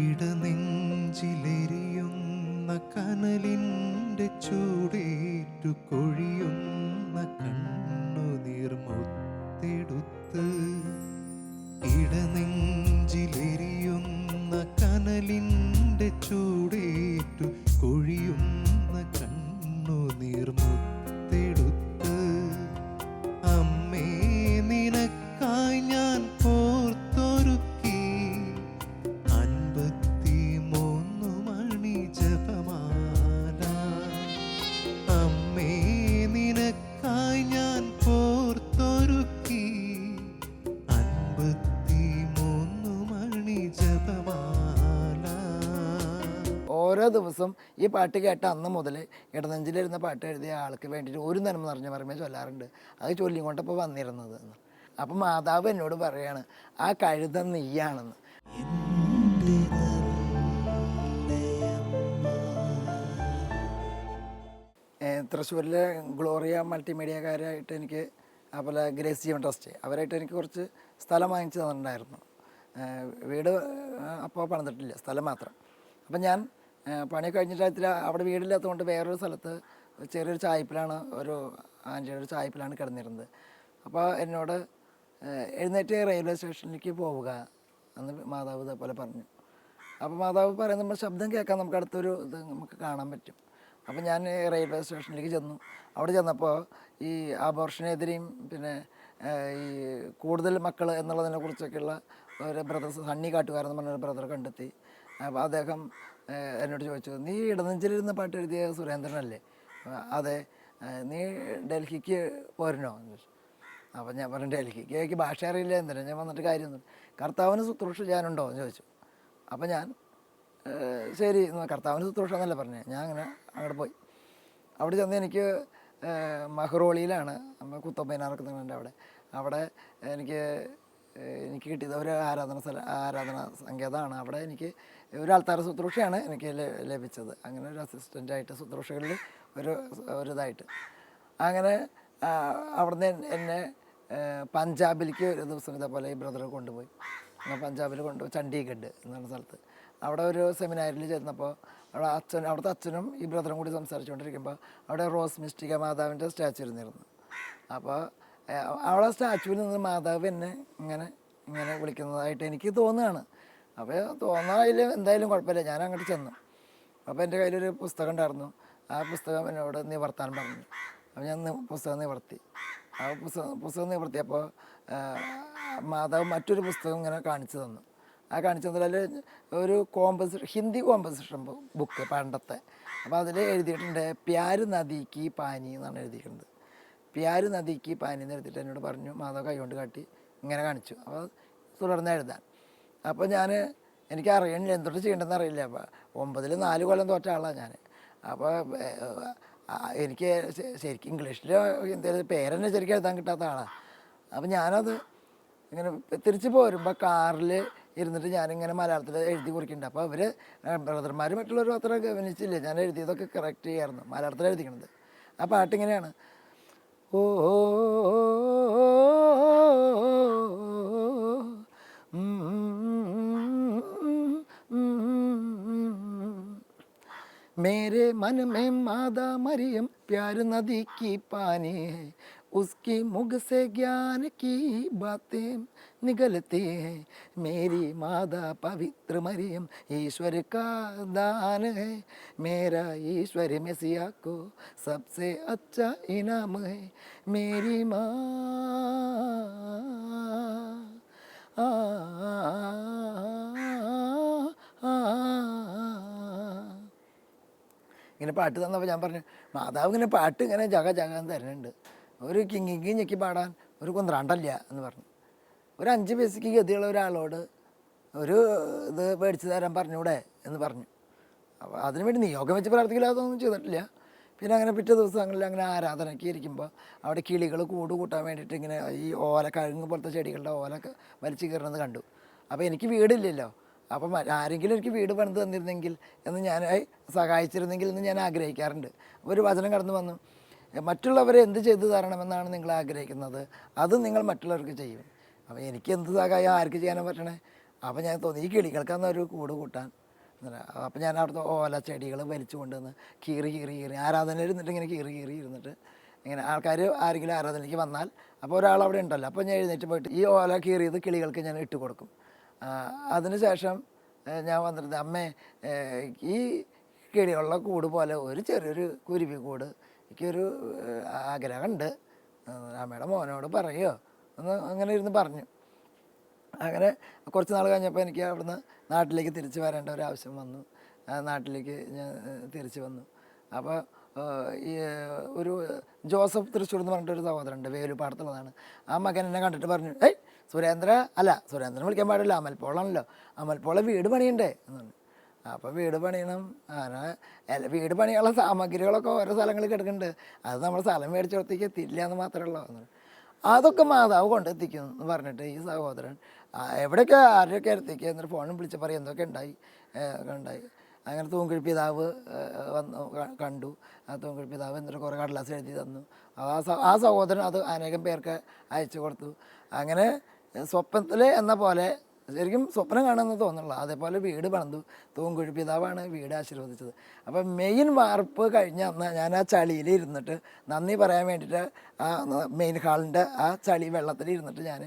ഇടനെഞ്ചിലെരിയുന്ന കനലിൻ്റെ ചൂടേറ്റു കൊഴിയുന്ന കണ്ണുനീർ മുത്തെടുത്ത്. ഇടനെഞ്ചിലെരിയുന്ന കനലിൻ്റെ ചൂടേറ്റു കൊഴിയുന്ന കണ്ണുനീർ മുത്തെടുത്ത്. അമ്മേ നിനക്കായി ഞാൻ കോർത്തൊരുക്കി 53 മണി ജപമാല. അമ്മേ നിനക്കായി ഞാൻ കോർത്തൊരുക്കി 53 മണി ജപമാല. ഓരോ ദിവസം ഈ പാട്ട് കേട്ട അന്ന് മുതൽ ഇടനെഞ്ചിലിരുന്ന പാട്ട് എഴുതിയ ആൾക്ക് വേണ്ടിയിട്ട് ഒരു നന്മ നിറഞ്ഞ മറിമേ ചൊല്ലാറുണ്ട്. അത് ചൊല്ലിക്കൊണ്ടപ്പോൾ വന്നിരുന്നത്. അപ്പം മാതാവ് എന്നോട് പറയാണ്, ആ കഴുത നീയാണെന്ന്. തൃശ്ശൂരിലെ ഗ്ലോറിയ മൾട്ടിമീഡിയക്കാരായിട്ട് എനിക്ക്, അതുപോലെ ഗ്രേസ് ജീവൻ ട്രസ്റ്റ്, അവരായിട്ട് എനിക്ക് കുറച്ച് സ്ഥലം വാങ്ങിച്ചു തന്നിട്ടുണ്ടായിരുന്നു. വീട് അപ്പോൾ പണിതിട്ടില്ല, സ്ഥലം മാത്രം. അപ്പം ഞാൻ പണി കഴിഞ്ഞിട്ട് അവിടെ വീടില്ലാത്തതുകൊണ്ട് വേറൊരു സ്ഥലത്ത് ചെറിയൊരു ചായ്പിലാണ്, ഒരു ആൻറ്റിയുടെ ഒരു ചായ്പിലാണ് കിടന്നിരുന്നത്. അപ്പോൾ എന്നോട് എഴുന്നേറ്റ് റെയിൽവേ സ്റ്റേഷനിലേക്ക് പോവുക എന്ന് മാതാവ് ഇതേപോലെ പറഞ്ഞു. അപ്പോൾ മാതാവ് പറയുന്ന നമ്മൾ ശബ്ദം കേൾക്കാൻ നമുക്ക് അടുത്തൊരു ഇത് നമുക്ക് കാണാൻ പറ്റും. അപ്പോൾ ഞാൻ റെയിൽവേ സ്റ്റേഷനിലേക്ക് ചെന്നു. അവിടെ ചെന്നപ്പോൾ ഈ ആബോർഷനെതിരെയും പിന്നെ ഈ കൂടുതൽ മക്കൾ എന്നുള്ളതിനെ കുറിച്ചൊക്കെയുള്ള ഒരു ബ്രദർ, സണ്ണി കാട്ടുകാരെന്ന് പറഞ്ഞൊരു ബ്രദർ കണ്ടെത്തി. അപ്പോൾ അദ്ദേഹം എന്നോട് ചോദിച്ചു, നീ ഇടനെഞ്ചിലിരുന്ന പാട്ട് എഴുതിയ സുരേന്ദ്രനല്ലേ? അതെ. നീ ഡൽഹിക്ക് പോരണോ എന്ന് ചോദിച്ചു. അപ്പോൾ ഞാൻ പറഞ്ഞു, ഡൽഹിക്ക് എനിക്ക് ഭാഷ അറിയില്ല, എന്തിനാ ഞാൻ വന്നിട്ട് കാര്യമൊന്നും. കർത്താവിന് ശുശ്രൂഷ ചെയ്യാനുണ്ടോ എന്ന് ചോദിച്ചു. അപ്പോൾ ഞാൻ ശരി, കർത്താവിന് ശുശ്രൂഷ എന്നല്ലേ പറഞ്ഞേ. ഞാൻ അങ്ങനെ അങ്ങോട്ട് പോയി. അവിടെ ചെന്ന് എനിക്ക് മഹ്റോളിയിലാണ്, നമ്മൾ കുത്തമ്പൈനാറൊക്കെ നിങ്ങളുടെ അവിടെ എനിക്ക് കിട്ടിയത് ഒരു ആരാധന സങ്കേതമാണ്. അവിടെ എനിക്ക് ഒരു ആൾത്താര ശുശ്രൂഷയാണ് എനിക്ക് ലഭിച്ചത്. അങ്ങനെ ഒരു അസിസ്റ്റൻ്റായിട്ട് ശുശ്രൂഷകളിൽ ഇതായിട്ട് അങ്ങനെ അവിടുന്ന് എന്നെ പഞ്ചാബിലേക്ക് ഒരു ദിവസം ഇതേപോലെ ഈ ബ്രദർ കൊണ്ടുപോയി. പഞ്ചാബിൽ കൊണ്ടുപോയി ചണ്ഡീഗഡ് എന്ന സ്ഥലത്ത്. അവിടെ ഒരു സെമിനാരിൽ ചെന്നപ്പോൾ അവിടുത്തെ അച്ഛനും ഈ ബ്രദറും കൂടി സംസാരിച്ചുകൊണ്ടിരിക്കുമ്പോൾ അവിടെ റോസ് മിസ്റ്റിക മാതാവിൻ്റെ സ്റ്റാച്ചു ഇരുന്നിരുന്നു. അപ്പോൾ അവിടെ സ്റ്റാച്ചുവിൽ നിന്ന് മാതാവ് എന്നെ ഇങ്ങനെ വിളിക്കുന്നതായിട്ട് എനിക്ക് തോന്നുകയാണ്. അപ്പോൾ തോന്നാതിൽ എന്തായാലും കുഴപ്പമില്ല, ഞാൻ അങ്ങോട്ട് ചെന്നു. അപ്പോൾ എൻ്റെ കയ്യിലൊരു പുസ്തകം ഉണ്ടായിരുന്നു. ആ പുസ്തകം എന്നോട് നിവർത്താൻ പറഞ്ഞു. അപ്പോൾ ഞാൻ പുസ്തകം നിവർത്തി. ആ പുസ്തകം നിവർത്തിയപ്പോൾ മാതാവ് മറ്റൊരു പുസ്തകം ഇങ്ങനെ കാണിച്ചു തന്നു. ആ കാണിച്ചു തന്നതിൽ ഒരു ഹിന്ദി കോമ്പസിഷൻ ബുക്ക് പണ്ടത്തെ. അപ്പോൾ അതിൽ എഴുതിയിട്ടുണ്ട് പ്യാര് നദിക്ക് പാനി എന്നാണ് എഴുതിയിരിക്കുന്നത്. പ്യാര് നദിക്ക് പാനി എന്ന് എഴുതിയിട്ട് എന്നോട് പറഞ്ഞു. മാതാവ് കൈകൊണ്ട് കാട്ടി ഇങ്ങനെ കാണിച്ചു. അപ്പോൾ തുടർന്ന് എഴുതാൻ. അപ്പോൾ എനിക്ക് അറിയണില്ല, എന്തൊട്ട് ചെയ്യേണ്ടതെന്ന് അറിയില്ല. അപ്പോൾ 9ൽ 4 കൊല്ലം തോറ്റ ആളാണ് ഞാൻ. അപ്പോൾ എനിക്ക് ശരിക്കും ഇംഗ്ലീഷിൽ എന്തെങ്കിലും പേരെന്നെ ശരിക്കും എഴുതാൻ കിട്ടാത്ത ആളാണ്. അപ്പോൾ ഞാനത് ഇങ്ങനെ തിരിച്ച് പോരുമ്പോൾ കാറിൽ ഇരുന്നിട്ട് ഞാനിങ്ങനെ മലയാളത്തിൽ എഴുതി കുറിക്കുന്നുണ്ട്. അപ്പോൾ അവർ ബ്രദർമാർ മറ്റുള്ളവർ അത്ര ഗവനിച്ചില്ല, ഞാൻ എഴുതിയതൊക്കെ കറക്റ്റ് ചെയ്യായിരുന്നു, മലയാളത്തിൽ എഴുതിക്കണത്. ആ പാട്ടിങ്ങനെയാണ്. ഓ मेरे मन में मादा मरियम प्यार नदी की पानी है, उसकी मुख से ज्ञान की बातें निकलती हैं. मेरी मादा पवित्र मरियम ईश्वर का दान है, मेरा ईश्वर मसीहा को सबसे अच्छा इनाम है. मेरी माँ आ, ഇങ്ങനെ പാട്ട് തന്നപ്പോൾ ഞാൻ പറഞ്ഞു, മാതാവ് ഇങ്ങനെ പാട്ട് ഇങ്ങനെ ജഗാൻ തരുന്നുണ്ട്, ഒരു കിങ്ങിങ്ങി ഞെക്കി പാടാൻ ഒരു കുന്ത്രാണ്ടല്ല എന്ന് പറഞ്ഞു. ഒരു 5 പൈസയ്ക്ക് ഗതിയുള്ള ഒരാളോട് ഒരു ഇത് മേടിച്ച് തരാൻ പറഞ്ഞൂടെ എന്ന് പറഞ്ഞു. അപ്പോൾ അതിനുവേണ്ടി നിയോഗം വെച്ച് പ്രാർത്ഥിക്കില്ല, അതൊന്നും ചെയ്തിട്ടില്ല. പിന്നെ അങ്ങനെ പിറ്റേ ദിവസങ്ങളിൽ അങ്ങനെ ആരാധനയ്ക്ക് ഇരിക്കുമ്പോൾ അവിടെ കിളികൾ കൂട്ടാൻ വേണ്ടിയിട്ട് ഇങ്ങനെ ഈ കഴുങ്ങ് പോലത്തെ ചെടികളുടെ ഓലൊക്കെ വലിച്ചു കയറുന്നത് കണ്ടു. അപ്പോൾ എനിക്ക് വീടില്ലല്ലോ. അപ്പം ആരെങ്കിലും എനിക്ക് വീട് പണിത് തന്നിരുന്നെങ്കിൽ എന്ന് ഞാൻ സഹായിച്ചിരുന്നെങ്കിൽ എന്ന് ഞാൻ ആഗ്രഹിക്കാറുണ്ട്. ഒരു വചനം കടന്നു വന്നു, മറ്റുള്ളവരെ എന്ത് ചെയ്തു തരണമെന്നാണ് നിങ്ങൾ ആഗ്രഹിക്കുന്നത്, അത് നിങ്ങൾ മറ്റുള്ളവർക്ക് ചെയ്യും. അപ്പോൾ എനിക്ക് എന്ത് സഹായം ആർക്ക് ചെയ്യാനോ പറ്റണേ അപ്പോൾ ഞാൻ തോന്നി ഈ കിളികൾക്കന്ന് ഒരു കൂട് കൂട്ടാൻ. അപ്പോൾ ഞാൻ അവിടുത്തെ ഓല ചെടികൾ വലിച്ചു കൊണ്ടുവന്ന് കീറി കീറി കീറി ആരാധനയിൽ ഇരുന്നിട്ട് ഇങ്ങനെ കീറി കീറി ഇരുന്നിട്ട് ഇങ്ങനെ ആൾക്കാർ ആരെങ്കിലും ആരാധനയ്ക്ക് വന്നാൽ അപ്പോൾ ഒരാൾ അവിടെ ഉണ്ടല്ലോ, അപ്പോൾ ഞാൻ എഴുന്നേറ്റ് പോയിട്ട് ഈ ഓല കീറിയത് കിളികൾക്ക് ഞാൻ ഇട്ട് കൊടുക്കും. അതിനുശേഷം ഞാൻ വന്നിട്ട് അമ്മേ ഈ കിളികളുടെ കൂട് പോലെ ഒരു ചെറിയൊരു കുരുവി കൂട് എനിക്കൊരു ആഗ്രഹമുണ്ട്, അമ്മയുടെ മോനോട് പറയുമോ എന്ന് അങ്ങനെ ഇരുന്ന് പറഞ്ഞു. അങ്ങനെ കുറച്ച് നാൾ കഴിഞ്ഞപ്പോൾ എനിക്ക് അവിടുന്ന് നാട്ടിലേക്ക് തിരിച്ച് വരേണ്ട ഒരു ആവശ്യം വന്നു. നാട്ടിലേക്ക് ഞാൻ തിരിച്ച് വന്നു. അപ്പോൾ ഈ ഒരു ജോസഫ് തൃശ്ശൂർ എന്ന് പറഞ്ഞിട്ടൊരു സഹോദരനുണ്ട്, വേലുപ്പാടത്തുള്ളതാണ്. ആ മകൻ എന്നെ കണ്ടിട്ട് പറഞ്ഞു, ഏയ് സുരേന്ദ്രൻ വിളിക്കാൻ പാടില്ല, അമൽപോളാണല്ലോ, അമൽപോള വീട് പണിയണ്ടേ എന്ന് പറഞ്ഞു. അപ്പോൾ വീട് പണിയണം, അങ്ങനെ വീട് പണിയുള്ള സാമഗ്രികളൊക്കെ ഓരോ സ്ഥലങ്ങളിൽ കിടക്കുന്നുണ്ട്, അത് നമ്മൾ സ്ഥലം മേടിച്ചോടത്തേക്ക് എത്തിയില്ല എന്ന് മാത്രമേ ഉള്ളൂ. അതൊക്കെ മാതാവ് കൊണ്ടെത്തിക്കും എന്ന് പറഞ്ഞിട്ട് ഈ സഹോദരൻ എവിടെയൊക്കെ ആരെയൊക്കെ എത്തിക്കുക എന്നിട്ട് ഫോണിൽ വിളിച്ച് പറയും എന്തൊക്കെ ഉണ്ടായി. അങ്ങനെ തൂങ്കുഴി പിതാവ് വന്നു കണ്ടു. ആ തൂങ്കുഴി പിതാവ് എന്നിട്ട് കുറേ കടലാസ് എഴുതി തന്നു. ആ സഹോദരൻ അത് അനേകം പേർക്ക് അയച്ചു കൊടുത്തു. അങ്ങനെ സ്വപ്നത്തിൽ എന്ന പോലെ ശരിക്കും സ്വപ്നം കാണുമെന്ന് തോന്നുന്നില്ല, അതേപോലെ വീട് പണിതു. തൂങ്കുഴി പിതാവാണ് വീട് ആശീർവദിച്ചത്. അപ്പം മെയിൻ വാർപ്പ് കഴിഞ്ഞ അന്ന് ഞാൻ ആ ചളിയിൽ ഇരുന്നിട്ട് നന്ദി പറയാൻ വേണ്ടിയിട്ട് ആ മെയിൻ ഹാളിൻ്റെ ആ ചളി വെള്ളത്തിൽ ഇരുന്നിട്ട് ഞാൻ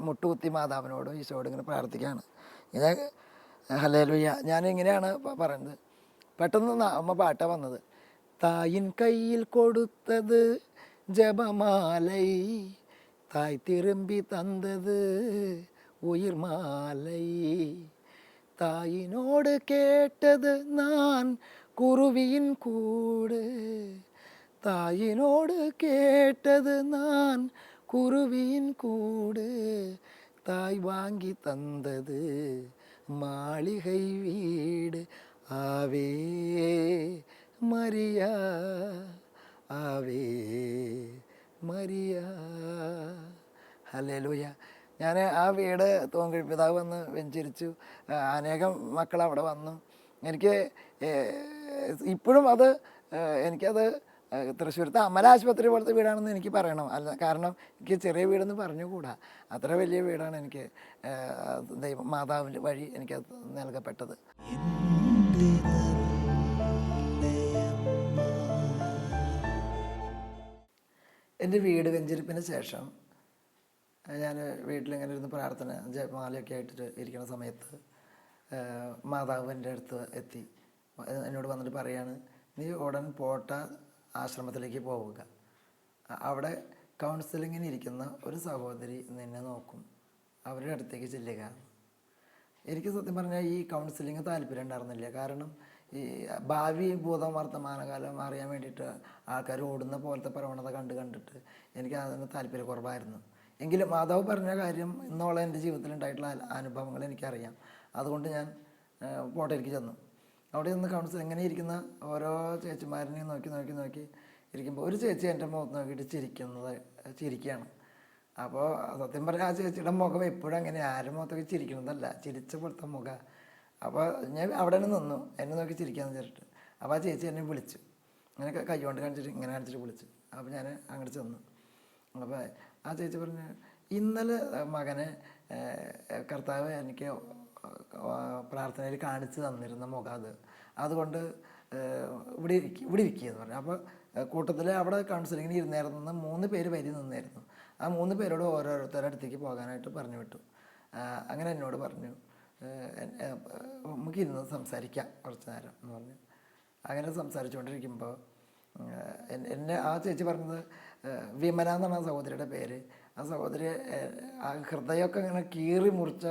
മുട്ടുകുത്തി മാതാവിനോടും ഈശോയോടും ഇങ്ങനെ പ്രാർത്ഥിക്കുകയാണ്. ഇത് ഹല്ലേലൂയ. ഞാനിങ്ങനെയാണ് പറയുന്നത്. പെട്ടെന്ന് അമ്മ പാട്ടാണ് വന്നത്. തായിൻ കയ്യിൽ കൊടുത്തത് ജപമാലൈ, തായ് തിരുമ്പി തന്നത് ഉയിർ മാലൈ, തായിനോട് കേട്ടത് நான் കുരുവിயின் കൂട്, തായിനോട് കേട്ടത് நான் കുരുവിயின் കൂട്, തായ് വാങ്ങി തന്നത് മാളികை വീട്, Ave Maria Ave Maria. Hallelujah. ഞാൻ ആ വീട് തൂങ്കുഴി പിതാവ് വന്ന് വെഞ്ചരിച്ചു. അനേകം മക്കൾ അവിടെ വന്നു. എനിക്ക് ഇപ്പോഴും എനിക്കത് തൃശ്ശൂരത്തെ അമല ആശുപത്രി പോലത്തെ വീടാണെന്ന് എനിക്ക് പറയണം. കാരണം എനിക്ക് ചെറിയ വീടെന്ന് പറഞ്ഞുകൂടാ, അത്ര വലിയ വീടാണ് എനിക്ക് മാതാവിൻ്റെ വഴി എനിക്കത് നൽകപ്പെട്ടത്. എൻ്റെ വീട് വെഞ്ചരിപ്പിന് ശേഷം ഞാൻ വീട്ടിലിങ്ങനെ ഇരുന്ന് പ്രാർത്ഥന ജപമാലയൊക്കെ ആയിട്ട് ഇരിക്കുന്ന സമയത്ത് മാതാവ് എൻ്റെ അടുത്ത് എത്തി. എന്നോട് വന്നിട്ട് പറയാണ്, നീ ഉടൻ പോട്ട ആശ്രമത്തിലേക്ക് പോവുക, അവിടെ കൗൺസിലിങ്ങിന് ഇരിക്കുന്ന ഒരു സഹോദരി നിന്നെ നോക്കും, അവരുടെ അടുത്തേക്ക് ചെല്ലുക. എനിക്ക് സത്യം പറഞ്ഞാൽ ഈ കൗൺസിലിങ് താല്പര്യം ഉണ്ടായിരുന്നില്ല. കാരണം ഈ ഭാവി ഭൂതം വർത്തമാനകാലം അറിയാൻ വേണ്ടിയിട്ട് ആൾക്കാർ ഓടുന്ന പോലത്തെ പ്രവണത കണ്ടിട്ട് എനിക്ക് അതിന് താല്പര്യക്കുറവായിരുന്നു. എങ്കിലും മാതാവ് പറഞ്ഞ കാര്യം ഇന്നോളം എൻ്റെ ജീവിതത്തിൽ ഉണ്ടായിട്ടുള്ള അനുഭവങ്ങൾ എനിക്കറിയാം. അതുകൊണ്ട് ഞാൻ പോട്ടയിലേക്ക് ചെന്നു. അവിടെ നിന്ന് കൗൺസിൽ എങ്ങനെ ഇരിക്കുന്ന ഓരോ ചേച്ചിമാരിനെയും നോക്കി ഇരിക്കുമ്പോൾ ഒരു ചേച്ചി എൻ്റെ മുഖത്ത് നോക്കിയിട്ട് ചിരിക്കുകയാണ്. അപ്പോൾ സത്യം പറഞ്ഞാൽ ആ ചേച്ചിയുടെ മുഖം എപ്പോഴും അങ്ങനെ ആരും മുഖത്തൊക്കെ ചിരിക്കണതല്ല, ചിരിച്ച പോലത്തെ മുഖം. അപ്പോൾ ഞാൻ അവിടെ നിന്ന് നിന്നു, എന്നെ നോക്കി ചിരിക്കാമെന്ന് വിചാരിച്ചിട്ട്. അപ്പോൾ ആ ചേച്ചി എന്നെ വിളിച്ചു, അങ്ങനെ കൈ കൊണ്ട് കാണിച്ചിട്ട് വിളിച്ചു. അപ്പോൾ ഞാൻ അങ്ങോട്ട് ചെന്നു. അപ്പോൾ ആ ചേച്ചി പറഞ്ഞു, ഇന്നലെ മകനെ കർത്താവ് എനിക്ക് പ്രാർത്ഥനയിൽ കാണിച്ചു തന്നിരുന്ന മുഖം അതുകൊണ്ട് ഇവിടെ ഇരിക്കുകയെന്ന് പറഞ്ഞു. അപ്പോൾ കൂട്ടത്തിൽ അവിടെ കൗൺസിലിങ്ങിന് ഇരുന്നായിരുന്ന 3 പേര് വരി നിന്നായിരുന്നു. ആ 3 പേരോട് ഓരോരുത്തരുടെ അടുത്തേക്ക് പോകാനായിട്ട് പറഞ്ഞു വിട്ടു. അങ്ങനെ എന്നോട് പറഞ്ഞു, നമുക്ക് ഇരുന്ന് സംസാരിക്കാം കുറച്ച് നേരം എന്ന് പറഞ്ഞു. അങ്ങനെ സംസാരിച്ചുകൊണ്ടിരിക്കുമ്പോൾ എന്നെ ആ ചേച്ചി പറഞ്ഞത് വിമല എന്നാണ് ആ സഹോദരിയുടെ പേര്. ആ സഹോദരി ആ ഹൃദയമൊക്കെ ഇങ്ങനെ കീറി മുറിച്ച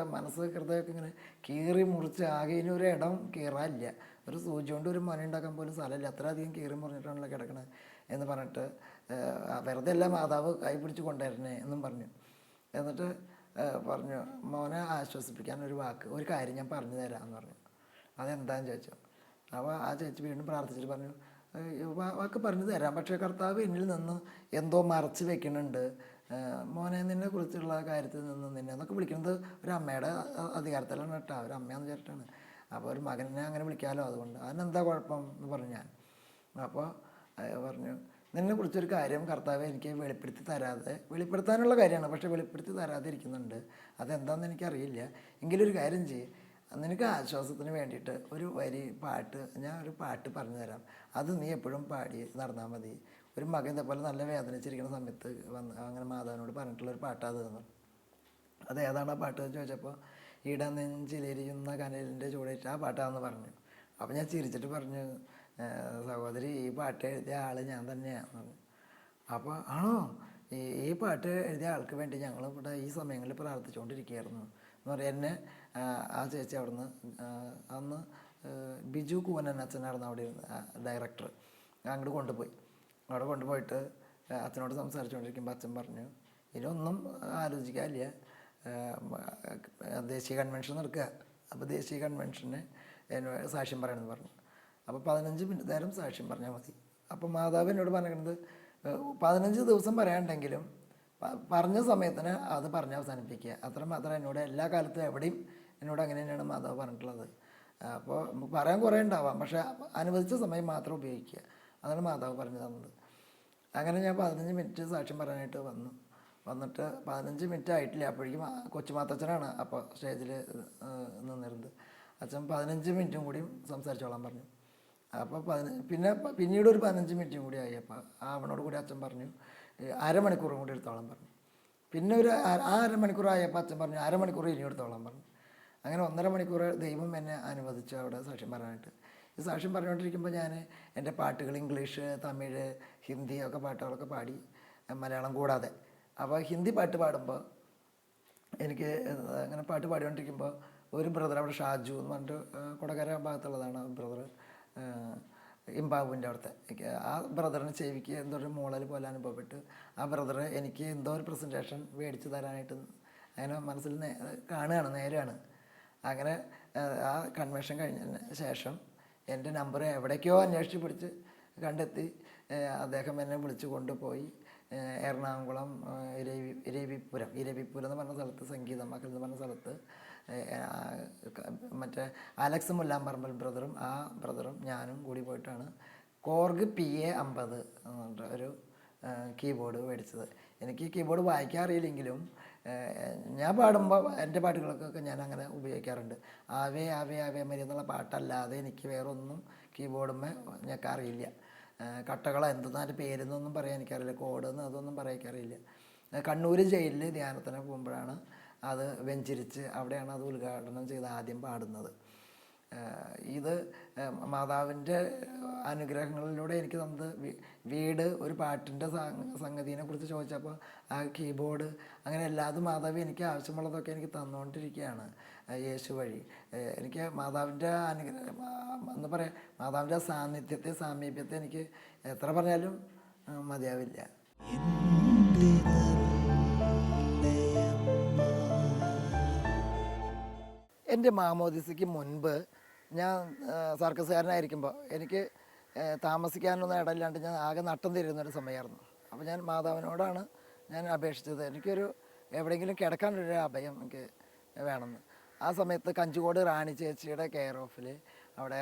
ഹൃദയമൊക്കെ ഇങ്ങനെ കീറി മുറിച്ച് ആകെ ഇനി ഒരു ഇടം കീറാനില്ല, ഒരു സൂചി കൊണ്ട് ഒരു മന ഉണ്ടാക്കാൻ പോലും സ്ഥലമില്ല, അത്രയധികം കീറി മുറിഞ്ഞിട്ടാണല്ലോ കിടക്കണത് എന്ന് പറഞ്ഞിട്ട് വെറുതെ അല്ല മാതാവ് കൈ പിടിച്ച് കൊണ്ടുവരണേ എന്നും പറഞ്ഞു. എന്നിട്ട് പറഞ്ഞു, മോനെ ആശ്വസിപ്പിക്കാൻ ഒരു കാര്യം ഞാൻ പറഞ്ഞു തരാമെന്ന് പറഞ്ഞു. അതെന്താണെന്ന് ചോദിച്ചു. അപ്പോൾ ആ ചേച്ചി വീണ്ടും പ്രാർത്ഥിച്ചിട്ട് പറഞ്ഞു, വാക്ക് പറഞ്ഞു തരാം, പക്ഷേ കർത്താവ് എന്നിൽ നിന്ന് എന്തോ മറച്ച് വെക്കുന്നുണ്ട്, മോനെ നിന്നെ കുറിച്ചുള്ള കാര്യത്തിൽ നിന്ന് നിന്നെ എന്നൊക്കെ വിളിക്കുന്നത് ഒരു അമ്മയുടെ അധികാരത്തിലാണ് കേട്ടോ, ഒരു അമ്മയെന്ന് വിചാരിച്ചിട്ടാണ്. അപ്പോൾ ഒരു മകനെ അങ്ങനെ വിളിക്കാമല്ലോ, അതുകൊണ്ട് അതിനെന്താ കുഴപ്പം എന്ന് പറഞ്ഞു ഞാൻ. അപ്പോൾ പറഞ്ഞു, നിന്നെക്കുറിച്ചൊരു കാര്യം കർത്താവ് എനിക്ക് വെളിപ്പെടുത്തി തരാതെ, വെളിപ്പെടുത്താനുള്ള കാര്യമാണ് പക്ഷേ വെളിപ്പെടുത്തി തരാതെ ഇരിക്കുന്നുണ്ട്. അതെന്താണെന്ന് എനിക്കറിയില്ല. എങ്കിലും ഒരു കാര്യം ചെയ്യ്, നിനക്ക് ആശ്വാസത്തിന് വേണ്ടിയിട്ട് ഒരു വരി പാട്ട്, ഞാൻ ഒരു പാട്ട് പറഞ്ഞു തരാം, അത് നീ എപ്പോഴും പാടി നടന്നാൽ മതി. ഒരു മകൻ ഇതേപോലെ നല്ല വേദനിച്ചിരിക്കുന്ന സമയത്ത് വന്ന് അങ്ങനെ മാതാവിനോട് പറഞ്ഞിട്ടുള്ളൊരു പാട്ടാണ് അത് തന്നു. അത് ഏതാണ് ആ പാട്ട് എന്ന് ചോദിച്ചപ്പോൾ ഇടനെഞ്ചിലെരിയുന്ന കനലിൻ്റെ ചൂടേറ്റ് ആ പാട്ടാണെന്ന് പറഞ്ഞു. അപ്പോൾ ഞാൻ ചിരിച്ചിട്ട് പറഞ്ഞു, സഹോദരി ഈ പാട്ട് എഴുതിയ ആൾ ഞാൻ തന്നെയാണെന്ന് പറഞ്ഞു. അപ്പോൾ ആണോ, ഈ പാട്ട് എഴുതിയ ആൾക്ക് വേണ്ടി ഞങ്ങൾ ഇവിടെ ഈ സമയങ്ങളിൽ പ്രാർത്ഥിച്ചുകൊണ്ടിരിക്കുകയായിരുന്നു എന്ന് പറയും. എന്നെ ആ ചേച്ചി അവിടുന്ന് അന്ന് ബിജു കൂവനൻ അച്ഛനായിരുന്നു അവിടെ ഇരുന്ന് ഡയറക്ടർ, അങ്ങോട്ട് കൊണ്ടുപോയി. അവിടെ കൊണ്ടുപോയിട്ട് അച്ഛനോട് സംസാരിച്ചുകൊണ്ടിരിക്കുമ്പോൾ അച്ഛൻ പറഞ്ഞു, ഇനിയൊന്നും ആലോചിക്കാനില്ല, ദേശീയ കൺവെൻഷൻ നടക്കുക, അപ്പോൾ ദേശീയ കൺവെൻഷന് സാക്ഷ്യം പറയണമെന്ന് പറഞ്ഞു. അപ്പോൾ 15 മിനിറ്റ് നേരം സാക്ഷ്യം പറഞ്ഞാൽ മതി. അപ്പോൾ മാതാവ് എന്നോട് പറഞ്ഞിരുന്നത് 15 ദിവസം പറയാനുണ്ടെങ്കിലും പറഞ്ഞ സമയത്തിന് അത് പറഞ്ഞ് അവസാനിപ്പിക്കുക, അത്ര മാത്രമേ എന്നോട് എല്ലാ കാലത്തും എവിടെയും എന്നോട് അങ്ങനെ തന്നെയാണ് മാതാവ് പറഞ്ഞിട്ടുള്ളത്. അപ്പോൾ പറയാൻ കുറേ ഉണ്ടാവാം, പക്ഷേ അനുവദിച്ച സമയം മാത്രം ഉപയോഗിക്കുക, അതാണ് മാതാവ് പറഞ്ഞു തന്നത്. അങ്ങനെ ഞാൻ 15 മിനിറ്റ് സാക്ഷ്യം പറയാനായിട്ട് വന്നിട്ട് 15 മിനിറ്റ് ആയിട്ടില്ല, അപ്പോഴേക്കും കൊച്ചുമാത്തച്ഛനാണ് അപ്പോൾ സ്റ്റേജിൽ നിന്നിരുന്നത്. അച്ഛൻ 15 മിനിറ്റും കൂടി സംസാരിച്ചോളാൻ പറഞ്ഞു. അപ്പോൾ പിന്നീട് ഒരു 15 മിനിറ്റും കൂടി ആയി. അപ്പോൾ അവനോട് കൂടി അച്ഛൻ പറഞ്ഞു അരമണിക്കൂറും കൂടി എടുത്തോളാൻ പറഞ്ഞു. പിന്നെ ആ അരമണിക്കൂറായപ്പോൾ അച്ഛൻ പറഞ്ഞു അരമണിക്കൂർ ഇനി എടുത്തോളാൻ പറഞ്ഞു. അങ്ങനെ 1.5 മണിക്കൂർ ദൈവം എന്നെ അനുവദിച്ചു അവിടെ സാക്ഷ്യം പറയാനായിട്ട്. ഈ സാക്ഷ്യം പറഞ്ഞുകൊണ്ടിരിക്കുമ്പോൾ ഞാൻ എൻ്റെ പാട്ടുകൾ ഇംഗ്ലീഷ്, തമിഴ്, ഹിന്ദി ഒക്കെ പാട്ടുകളൊക്കെ പാടി, മലയാളം കൂടാതെ. അപ്പോൾ ഹിന്ദി പാട്ട് പാടുമ്പോൾ എനിക്ക് അങ്ങനെ പാട്ട് പാടിക്കൊണ്ടിരിക്കുമ്പോൾ ഒരു ബ്രദർ അവിടെ, ഷാജു എന്ന് പറഞ്ഞിട്ട് കൊടകര ഭാഗത്തുള്ളതാണ് ബ്രദർ, ഇമ്പാബുവിൻ്റെ അവിടുത്തെ. ആ ബ്രദറിന് ചെവിക്ക് എന്തോ ഒരു മോളൽ പോലെ അനുഭവപ്പെട്ട് ആ ബ്രദർ എനിക്ക് എന്തോ ഒരു പ്രസൻറ്റേഷൻ മേടിച്ച് തരാനായിട്ട് അങ്ങനെ മനസ്സിൽ കാണുകയാണ്, നേരെയാണ്. അങ്ങനെ ആ കൺവെൻഷൻ കഴിഞ്ഞതിന് ശേഷം എൻ്റെ നമ്പർ എവിടേക്കോ അന്വേഷിച്ച് പിടിച്ച് കണ്ടെത്തി അദ്ദേഹം എന്നെ വിളിച്ചു കൊണ്ടുപോയി എറണാകുളം ഇരവിപുരം എന്ന് പറഞ്ഞ സ്ഥലത്ത്, സംഗീതമാക്കൽ എന്ന് പറഞ്ഞ സ്ഥലത്ത് മറ്റേ അലക്സ് മുല്ലാമ്പറമ്പൽ ബ്രദറും ആ ബ്രദറും ഞാനും കൂടി പോയിട്ടാണ് കോർഗ് PA50 ഒരു കീബോർഡ് മേടിച്ചത്. എനിക്ക് കീബോർഡ് വായിക്കാൻ അറിയില്ലെങ്കിലും ഞാൻ പാടുമ്പോൾ എൻ്റെ പാട്ടുകൾക്കൊക്കെ ഞാൻ അങ്ങനെ ഉപയോഗിക്കാറുണ്ട്. ആവേ ആവേ ആവേ മരി എന്നുള്ള പാട്ടല്ലാതെ എനിക്ക് വേറൊന്നും കീബോർഡുമ്മേ ഞങ്ങൾക്ക് അറിയില്ല. കട്ടകളോ എന്തെന്നാലും പേരെന്നൊന്നും പറയാൻ എനിക്കറിയില്ല, കോഡെന്ന് അതൊന്നും പറയാനിക്കറിയില്ല. കണ്ണൂർ ജയിലിൽ ധ്യാനത്തിന് പോകുമ്പോഴാണ് അത് വെഞ്ചരിച്ച് അവിടെയാണ് അത് ഉദ്ഘാടനം ചെയ്ത് ആദ്യം പാടുന്നത്. ഇത് മാതാവിൻ്റെ അനുഗ്രഹങ്ങളിലൂടെ എനിക്ക് തന്നത്. വീട് ഒരു പാട്ടിൻ്റെ സംഗതിനെ കുറിച്ച് ചോദിച്ചപ്പോൾ ആ കീബോർഡ് അങ്ങനെ എല്ലാതും മാതാവ് എനിക്ക് ആവശ്യമുള്ളതൊക്കെ എനിക്ക് തന്നുകൊണ്ടിരിക്കുകയാണ് യേശു വഴി. എനിക്ക് മാതാവിൻ്റെ എന്താ പറയുക, മാതാവിൻ്റെ സാന്നിധ്യത്തെ, സാമീപ്യത്തെ എനിക്ക് എത്ര പറഞ്ഞാലും മതിയാവില്ല. എൻ്റെ മാമോദിസയ്ക്ക് മുൻപ് ഞാൻ സർക്കസുകാരനായിരിക്കുമ്പോൾ എനിക്ക് താമസിക്കാനൊന്നും ഇടയില്ലാണ്ട് ഞാൻ ആകെ നട്ടം തിരിയുന്നൊരു സമയമായിരുന്നു. അപ്പോൾ ഞാൻ മാതാവിനോടാണ് ഞാൻ അപേക്ഷിച്ചത്, എനിക്കൊരു എവിടെയെങ്കിലും കിടക്കാനൊരു അഭയം എനിക്ക് വേണമെന്ന്. ആ സമയത്ത് കഞ്ചുകോട് റാണി ചേച്ചിയുടെ കെയർ ഓഫിൽ അവിടെ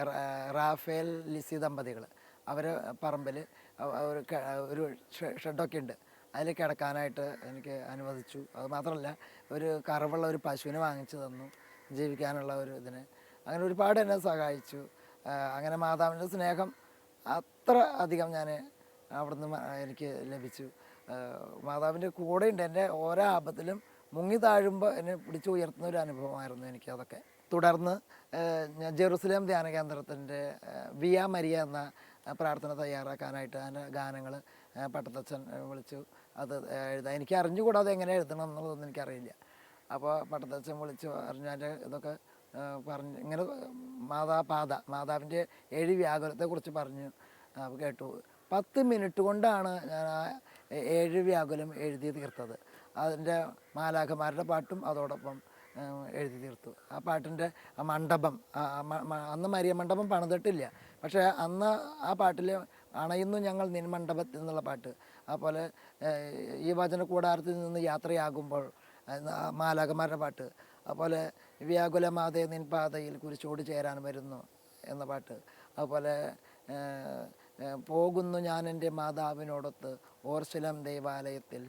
റാഫേൽ ലിസി ദമ്പതികൾ അവർ പറമ്പിൽ ഒരു ഷെഡൊക്കെ ഉണ്ട്, അതിൽ കിടക്കാനായിട്ട് എനിക്ക് അനുവദിച്ചു. അത് മാത്രമല്ല ഒരു കറവുള്ള ഒരു പശുവിനെ വാങ്ങിച്ചു തന്നു ജീവിക്കാനുള്ള ഒരു ഇതിന്. അങ്ങനെ ഒരുപാട് എന്നെ സഹായിച്ചു. അങ്ങനെ മാതാവിൻ്റെ സ്നേഹം അത്ര അധികം ഞാൻ അവിടുന്ന് എനിക്ക് ലഭിച്ചു. മാതാവിൻ്റെ കൂടെ ഉണ്ട്, എൻ്റെ ഓരോ ആപത്തിലും മുങ്ങി താഴുമ്പോൾ എന്നെ പിടിച്ചു ഉയർത്തുന്ന ഒരു അനുഭവമായിരുന്നു എനിക്കതൊക്കെ. തുടർന്ന് ഞാൻ ജെറുസലേം ധ്യാന കേന്ദ്രത്തിൻ്റെ വിയ മരിയ എന്ന പ്രാർത്ഥന തയ്യാറാക്കാനായിട്ട് അതിൻ്റെ ഗാനങ്ങൾ പട്ടത്തച്ഛൻ വിളിച്ചു. അത് എഴുതാൻ എനിക്ക് അറിഞ്ഞുകൂടാതെ എങ്ങനെ എഴുതണം എന്നുള്ളതൊന്നും എനിക്കറിയില്ല. അപ്പോൾ പട്ടത്തച്ഛൻ വിളിച്ചു അറിഞ്ഞാൽ ഇതൊക്കെ പറഞ്ഞ് ഇങ്ങനെ മാതാവിൻ്റെ 7 വ്യാകുലത്തെക്കുറിച്ച് പറഞ്ഞു കേട്ടു. 10 മിനിറ്റ് കൊണ്ടാണ് ഞാൻ ആ 7 വ്യാകുലം എഴുതി തീർത്തത്. അതിൻ്റെ മാലാഖമാരുടെ പാട്ടും അതോടൊപ്പം എഴുതി തീർത്തു. ആ പാട്ടിൻ്റെ മണ്ഡപം, അന്ന് മരിയ മണ്ഡപം പണിതിട്ടില്ല, പക്ഷേ അന്ന് ആ പാട്ടിൽ അണയുന്നു ഞങ്ങൾ നിൻ മണ്ഡപത്തിൽ എന്നുള്ള പാട്ട്, അതുപോലെ ഈ വചന കൂടാരത്തിൽ നിന്ന് യാത്രയാകുമ്പോൾ മാലാഖമാരുടെ പാട്ട്, അതുപോലെ വ്യാകുലമാതേ നിൻ പാതയിൽ കുരിശോട് ചേരാൻ വരുന്നു എന്ന പാട്ട്, അതുപോലെ പോകുന്നു ഞാൻ എൻ്റെ മാതാവിനോടൊത്ത് ഓർശലം ദേവാലയത്തിൽ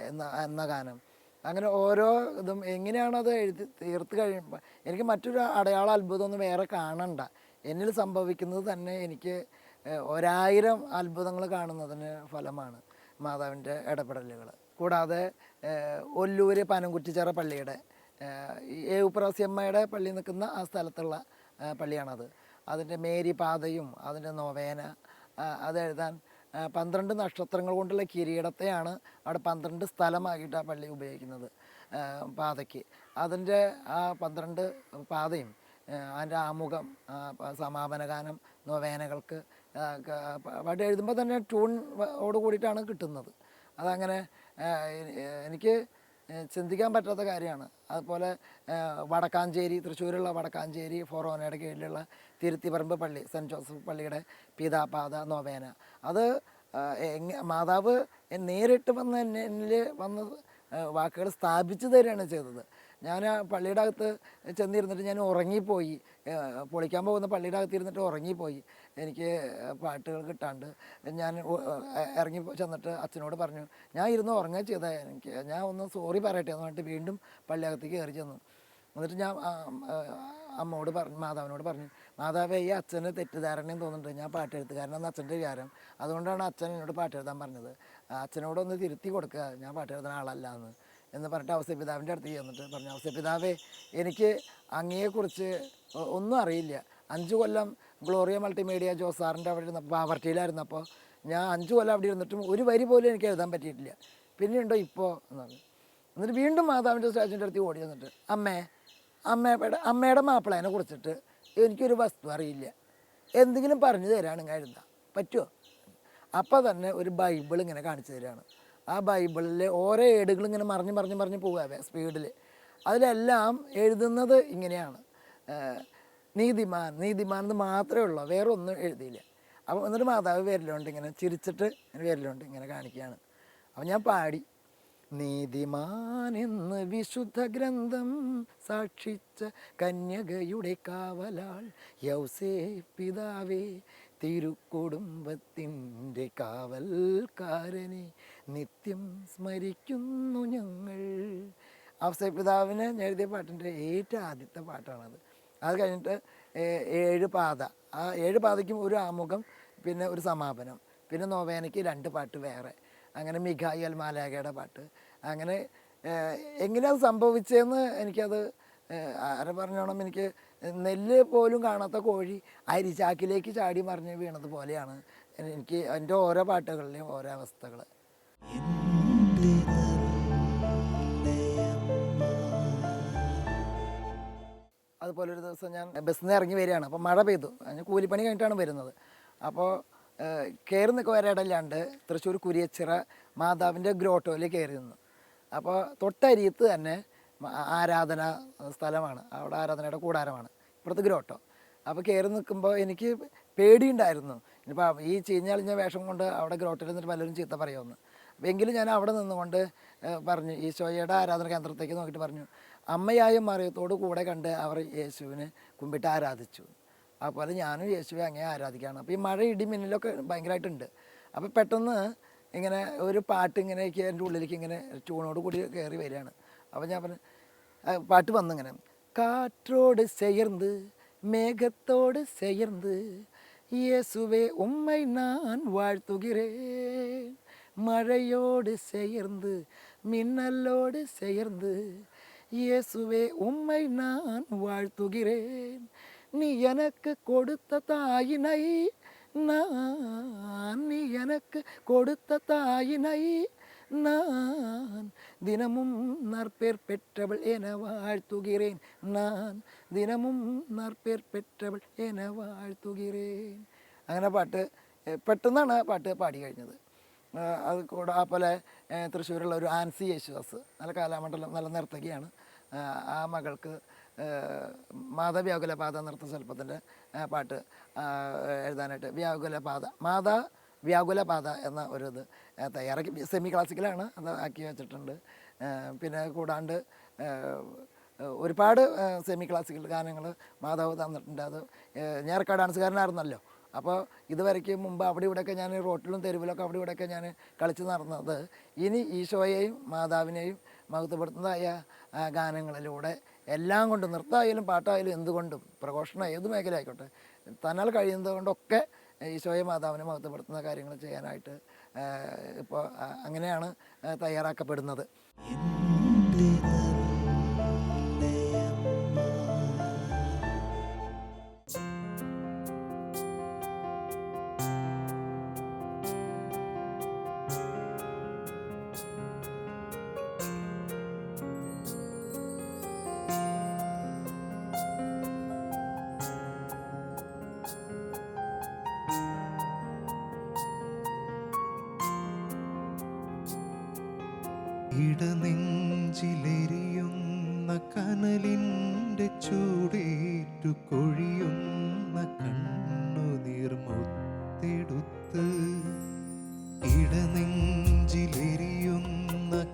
എന്ന ഗാനം. അങ്ങനെ ഓരോ ഇതും എങ്ങനെയാണത് എഴുതി തീർത്ത് കഴിയുമ്പോൾ എനിക്ക് മറ്റൊരു അടയാള അത്ഭുതമൊന്നും വേറെ കാണണ്ട. എന്നിൽ സംഭവിക്കുന്നത് തന്നെ എനിക്ക് 1000 അത്ഭുതങ്ങൾ കാണുന്നതിന് ഫലമാണ് മാതാവിൻ്റെ ഇടപെടലുകൾ. കൂടാതെ ഒല്ലൂര് പനംകുറ്റിച്ചിറ പള്ളിയുടെ ഏവുപ്രാസ്യമ്മയുടെ പള്ളി നിൽക്കുന്ന ആ സ്ഥലത്തുള്ള പള്ളിയാണത്. അതിൻ്റെ മേരി പാതയും അതിൻ്റെ നൊവേന അതെഴുതാൻ 12 നക്ഷത്രങ്ങൾ കൊണ്ടുള്ള കിരീടത്തെയാണ് അവിടെ 12 സ്ഥലമായിട്ട് ആ പള്ളി ഉപയോഗിക്കുന്നത് പാതയ്ക്ക്. അതിൻ്റെ ആ 12 പാതയും അതിൻ്റെ ആമുഖം സമാപന ഗാനം നൊവേനകൾക്ക് പാട്ട് എഴുതുമ്പോൾ തന്നെ ട്യൂണോട് കൂടിയിട്ടാണ് കിട്ടുന്നത്. അതങ്ങനെ എനിക്ക് ചിന്തിക്കാൻ പറ്റാത്ത കാര്യമാണ്. അതുപോലെ വടക്കാഞ്ചേരി, തൃശ്ശൂരുള്ള വടക്കാഞ്ചേരി ഫൊറോനയുടെ കീഴിലുള്ള തിരുത്തിപ്പറമ്പ് പള്ളി, സെൻറ്റ് ജോസഫ് പള്ളിയുടെ പിതാപാത നൊവേന, അത് മാതാവ് നേരിട്ട് വന്ന് എന്നിൽ വന്ന് വാക്കുകൾ സ്ഥാപിച്ചു തരികയാണ് ചെയ്തത്. ഞാൻ ആ പള്ളിയുടെ അകത്ത് ചെന്നിരുന്നിട്ട് ഞാൻ ഉറങ്ങിപ്പോയി. പൊളിക്കാൻ പോകുന്ന പള്ളിയുടെ അകത്ത് ഇരുന്നിട്ട് ഉറങ്ങിപ്പോയി. എനിക്ക് പാട്ടുകൾ കിട്ടാണ്ട് ഞാൻ ഇറങ്ങി ചെന്നിട്ട് അച്ഛനോട് പറഞ്ഞു, ഞാൻ ഇരുന്ന് ഉറങ്ങുക ചെയ്താൽ ഞാൻ ഒന്ന് സോറി പറയട്ടെ എന്ന് പറഞ്ഞിട്ട് വീണ്ടും പള്ളിയകത്തേക്ക് കയറി ചെന്നു. എന്നിട്ട് ഞാൻ അമ്മോട് പറഞ്ഞു, മാതാവിനോട് പറഞ്ഞു, മാതാവേ ഈ അച്ഛന് തെറ്റിദ്ധാരണയും തോന്നുന്നുണ്ട്, ഞാൻ പാട്ടെഴുത്തുകാരനെന്ന് അച്ഛൻ്റെ വിചാരം, അതുകൊണ്ടാണ് അച്ഛൻ എന്നോട് പാട്ടെഴുതാൻ പറഞ്ഞത്. അച്ഛനോടൊന്ന് തിരുത്തി കൊടുക്കുക, ഞാൻ പാട്ടെഴുതുന്ന ആളല്ല എന്ന് പറഞ്ഞിട്ട് ഔസേപ്പിതാവിൻ്റെ അടുത്ത് ചെന്നിട്ട് പറഞ്ഞു, ഔസേപ്പിതാവേ എനിക്ക് അങ്ങയെക്കുറിച്ച് ഒന്നും അറിയില്ല. 5 കൊല്ലം ഗ്ലോറിയ മൾട്ടിമീഡിയ ജോസ് സാറിൻ്റെ അവിടെ ഇരുന്നപ്പോൾ പാവർട്ടിയിലായിരുന്നപ്പോൾ ഞാൻ 5 കൊല്ലം അവിടെ ഇരുന്നിട്ടും ഒരു വരി പോലും എനിക്ക് എഴുതാൻ പറ്റിയിട്ടില്ല. പിന്നെയുണ്ടോ ഇപ്പോൾ എന്നാണ്. എന്നിട്ട് വീണ്ടും മാതാവിൻ്റെ സ്റ്റാച്യൂൻ്റെ അടുത്ത് ഓടി വന്നിട്ട്, അമ്മയുടെ മാപ്പിളേനെ കുറിച്ചിട്ട് എനിക്കൊരു വസ്തു അറിയില്ല, എന്തെങ്കിലും പറഞ്ഞു തരാണെങ്കിൽ എഴുതാം പറ്റുമോ? അപ്പോൾ തന്നെ ഒരു ബൈബിൾ ഇങ്ങനെ കാണിച്ചു തരികയാണ്. ആ ബൈബിളിൽ ഓരോ ഏടുകൾ ഇങ്ങനെ മറിഞ്ഞ് പോവുക സ്പീഡിൽ. അതിലെല്ലാം എഴുതുന്നത് ഇങ്ങനെയാണ്, നീതിമാൻ എന്ന് മാത്രമേ ഉള്ളൂ, വേറെ ഒന്നും എഴുതിയില്ല. അപ്പോൾ എന്നിട്ട് മാതാവ് വിരലുകൊണ്ട് ഇങ്ങനെ ചിരിച്ചിട്ട് വിരലുകൊണ്ട് ഇങ്ങനെ കാണിക്കുകയാണ്. അപ്പോൾ ഞാൻ പാടി, നീതിമാൻ എന്ന് വിശുദ്ധ ഗ്രന്ഥം സാക്ഷിച്ച കന്യകയുടെ കാവലാൾ യൗസേപ്പിതാവേ, തിരുക്കുടുംബത്തിൻ്റെ കാവൽക്കാരനെ നിത്യം സ്മരിക്കുന്നു ഞങ്ങൾ. ഔസേപ്പിതാവിന് എഴുതിയ പാട്ടിൻ്റെ ഏറ്റവും ആദ്യത്തെ പാട്ടാണത്. അത് കഴിഞ്ഞിട്ട് 7 പാത, ആ 7 പാതയ്ക്കും ഒരു ആമുഖം, പിന്നെ ഒരു സമാപനം, പിന്നെ നൊവേനയ്ക്ക് 2 പാട്ട് വേറെ, അങ്ങനെ മിഖായേൽ മാലാഖയുടെ പാട്ട്. അങ്ങനെ എങ്ങനെയത് സംഭവിച്ചതെന്ന് എനിക്കത് ആരെ പറഞ്ഞോണം, എനിക്ക് നെല്ല് പോലും കാണാത്ത കോഴി അരിചാക്കിലേക്ക് ചാടി മറിഞ്ഞ് വീണത് പോലെയാണ് എനിക്ക് എൻ്റെ ഓരോ പാട്ടുകളിലെയും ഓരോ അവസ്ഥകൾ. അതുപോലെ ഒരു ദിവസം ഞാൻ ബസ്സിൽ നിന്ന് ഇറങ്ങി വരികയാണ്. അപ്പോൾ മഴ പെയ്തു, ഞാൻ കൂലിപ്പണി കഴിഞ്ഞിട്ടാണ് വരുന്നത്. അപ്പോൾ കയറി നിൽക്കുക വരയിടല്ലാണ്ട് തൃശ്ശൂർ കുരിയച്ചിറ മാതാവിൻ്റെ ഗ്രോട്ടോയിൽ കയറി നിന്നു. അപ്പോൾ തൊട്ടരിയത്ത് തന്നെ ആരാധന സ്ഥലമാണ്, അവിടെ ആരാധനയുടെ കൂടാരമാണ്, ഇപ്പുറത്ത് ഗ്രോട്ടോ. അപ്പോൾ കയറി നിൽക്കുമ്പോൾ എനിക്ക് പേടിയുണ്ടായിരുന്നു, ഇനിയിപ്പോൾ ഈ ചീഞ്ഞളിഞ്ഞ വേഷം കൊണ്ട് അവിടെ ഗ്രോട്ടോയിൽ നിന്നിട്ട് പലരും ചീത്ത പറയുമെന്ന്. അപ്പോൾ എങ്കിലും ഞാൻ അവിടെ നിന്നുകൊണ്ട് പറഞ്ഞു, ഈശോയുടെ ആരാധന കേന്ദ്രത്തേക്ക് നോക്കിയിട്ട് പറഞ്ഞു, അമ്മയായ മറിയത്തോട് കൂടെ കണ്ട് അവർ യേശുവിനെ കുമ്പിട്ട് ആരാധിച്ചു. അതുപോലെ ഞാനും യേശുവെ അങ്ങനെ ആരാധിക്കുകയാണ്. അപ്പോൾ ഈ മഴ ഇടി മിന്നലൊക്കെ ഭയങ്കരമായിട്ടുണ്ട്. അപ്പോൾ പെട്ടെന്ന് ഇങ്ങനെ ഒരു പാട്ട് ഇങ്ങനെയൊക്കെ എൻ്റെ ഉള്ളിലേക്ക് ഇങ്ങനെ ട്യൂണോട് കൂടി കയറി വരികയാണ്. അപ്പോൾ ഞാൻ പറഞ്ഞു, പാട്ട് വന്നിങ്ങനെ, കാറ്റോട് ചേർന്ന് മേഘത്തോട് ചേർന്ന് യേശുവേ ഉമ്മൈ ഞാൻ വാഴ്ത്തുகிறேன், മഴയോട് ചേർന്ന് മിന്നലോട് ചേർന്ന് യേശുവേ ഉമ്മൈ நான் வாழ்த்துகிறேன், நீ எனக்கு கொடுத்த தாயினை நான், நீ எனக்கு கொடுத்த தாயினை நான் தினமும் நற்பேர் பெற்றவள் என வாழ்த்துகிறேன், நான் தினமும் நற்பേർ பெற்றവள் എന വാഴ്ത്തുகிறேൻ. അങ്ങനെ പാട്ട് പെട്ടെന്നാണ് പാട്ട് പാടി കഴിഞ്ഞത്. അത് കൂടെ അതുപോലെ തൃശ്ശൂരുള്ള ഒരു ആൻസി യേശുദാസ്, നല്ല കലാമണ്ഡലം, നല്ല നർത്തകിയാണ്. ആ മകൾക്ക് മാതാവ്യാകുല പാത നൃത്ത ശില്പത്തിൻ്റെ പാട്ട് എഴുതാനായിട്ട് മാതാ വ്യാകുല പാത എന്ന ഒരു ഇത് തയ്യാറാക്കി, സെമി ക്ലാസിക്കലാണ് അത് ആക്കി വെച്ചിട്ടുണ്ട്. പിന്നെ കൂടാണ്ട് ഒരുപാട് സെമി ക്ലാസിക്കൽ ഗാനങ്ങൾ മാതാവ് തന്നിട്ടുണ്ട്. അത് ഞാൻ റെക്കോർഡ് ഡാൻസുകാരനായിരുന്നല്ലോ, അപ്പോൾ ഇതുവരയ്ക്ക് മുമ്പ് അവിടെ ഇവിടെയൊക്കെ ഞാൻ റോട്ടിലും തെരുവിലൊക്കെ അവിടെ ഇവിടെയൊക്കെ ഞാൻ കളിച്ച് നടന്നത് ഇനി ഈശോയെയും മാതാവിനെയും മഹത്വപ്പെടുത്തുന്നതായ ഗാനങ്ങളിലൂടെ എല്ലാം കൊണ്ടും നൃത്തമായാലും പാട്ടായാലും എന്തുകൊണ്ടും പ്രഘോഷണം ഏത് മേഖല ആയിക്കോട്ടെ തന്നാൽ കഴിയുന്നത് കൊണ്ടൊക്കെ ഈശോയെ മാതാവിനെ മഹത്വപ്പെടുത്തുന്ന കാര്യങ്ങൾ ചെയ്യാനായിട്ട് ഇപ്പോൾ അങ്ങനെയാണ് തയ്യാറാക്കപ്പെടുന്നത്. ഇടനെഞ്ചിലെരിയുന്ന കനലിൻ്റെ ചൂടേറ്റു കൊഴിയുന്ന കണ്ണുനീർമുത്തെടുത്ത് ഇടനെഞ്ചിലെരിയുന്ന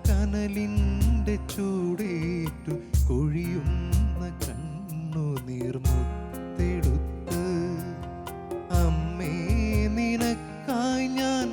കനലിൻ്റെ ചൂടേറ്റു കൊഴിയുന്ന കണ്ണുനീർമുത്തെടുത്ത് അമ്മേ നിനക്കായി ഞാൻ